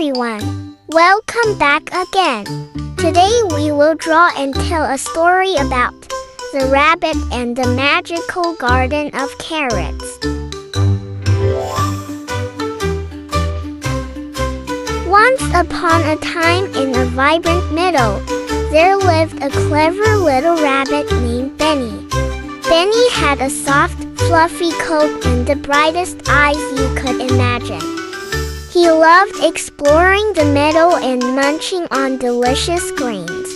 everyone! Welcome back again. Today we will draw and tell a story about the rabbit and the magical garden of carrots. Once upon a time in a vibrant meadow, there lived a clever little rabbit named Benny. Benny had a soft, fluffy coat and the brightest eyes you could imagine. He loved exploring the meadow and munching on delicious greens.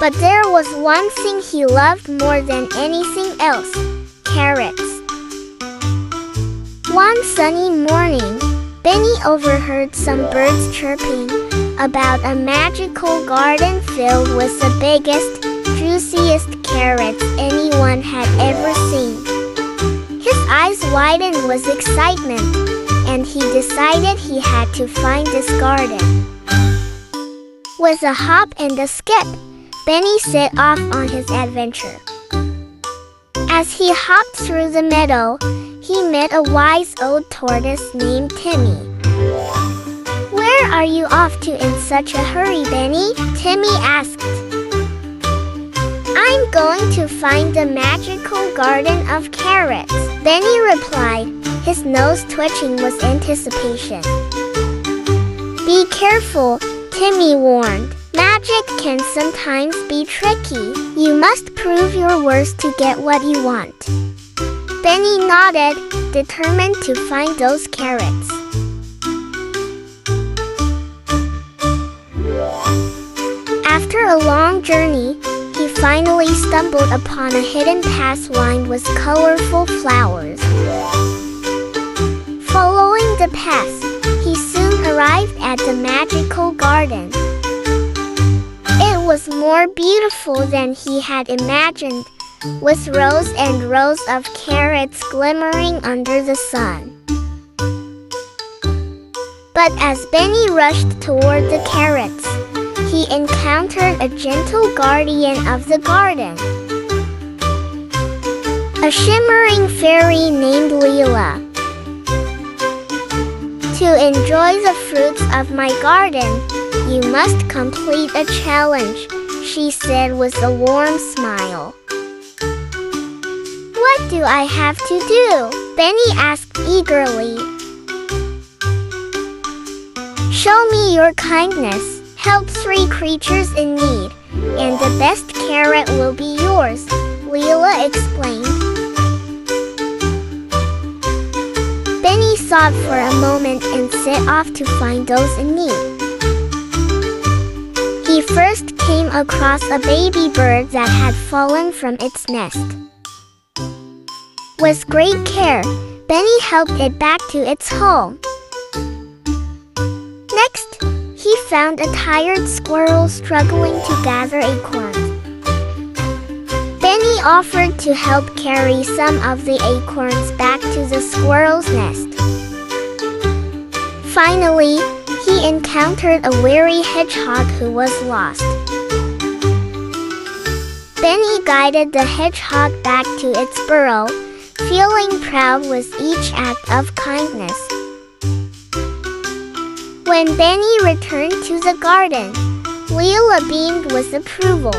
But there was one thing he loved more than anything else: carrots. One sunny morning, Benny overheard some birds chirping about a magical garden filled with the biggest, juiciest carrots anyone had ever seen. His eyes widened with excitement, and he decided he had to find this garden. With a hop and a skip, Benny set off on his adventure. As he hopped through the meadow, he met a wise old tortoise named Timmy. "Where are you off to in such a hurry, Benny?" Timmy asked. "I'm going to find the magical garden of carrots," Benny replied, his nose twitching with anticipation. "Be careful," Timmy warned. "Magic can sometimes be tricky. You must prove your worth to get what you want." Benny nodded, determined to find those carrots. After a long journey, he finally stumbled upon a hidden path lined with colorful flowers. Following the path, he soon arrived at the magical garden. It was more beautiful than he had imagined, with rows and rows of carrots glimmering under the sun. But as Benny rushed toward the carrots, he encountered a gentle guardian of the garden, a shimmering fairy named Leela. "To enjoy the fruits of my garden, you must complete a challenge," she said with a warm smile. "What do I have to do?" Benny asked eagerly. "Show me your kindness, help 3 creatures in need, and the best carrot will be yours," Leela explained. Benny thought for a moment and set off to find those in need. He first came across a baby bird that had fallen from its nest. With great care, Benny helped it back to its home. Next, he found a tired squirrel struggling to gather acorns. Benny offered to help carry some of the acorns back to the squirrel's nest. Finally, he encountered a weary hedgehog who was lost. Benny guided the hedgehog back to its burrow, feeling proud with each act of kindness. When Benny returned to the garden, Leela beamed with approval.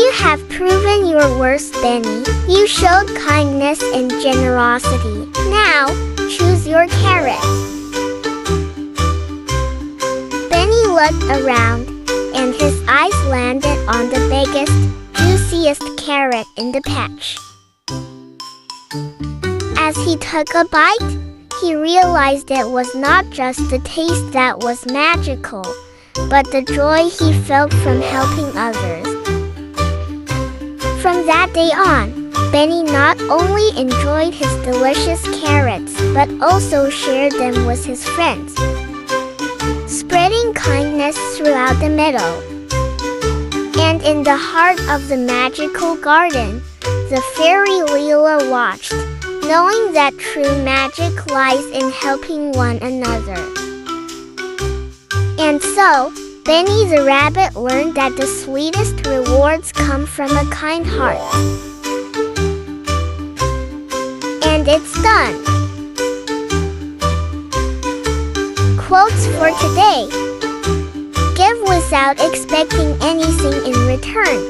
"You have proven your worth, Benny. You showed kindness and generosity. Now, choose your carrot." Benny looked around, and his eyes landed on the biggest, juiciest carrot in the patch. As he took a bite, he realized it was not just the taste that was magical, but the joy he felt from helping others. From that day on, Benny not only enjoyed his delicious carrots but also shared them with his friends, spreading kindness throughout the meadow. And in the heart of the magical garden, the fairy Leela watched, knowing that true magic lies in helping one another. And so, Benny the rabbit learned that the sweetest rewards come from a kind heart. And it's done. quotes for today. Give without expecting anything in return.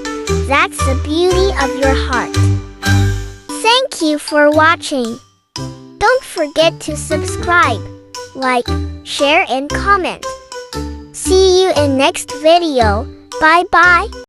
That's the beauty of your heart. Thank you for watching. Don't forget to subscribe, like, share and comment. See you in next video. Bye bye.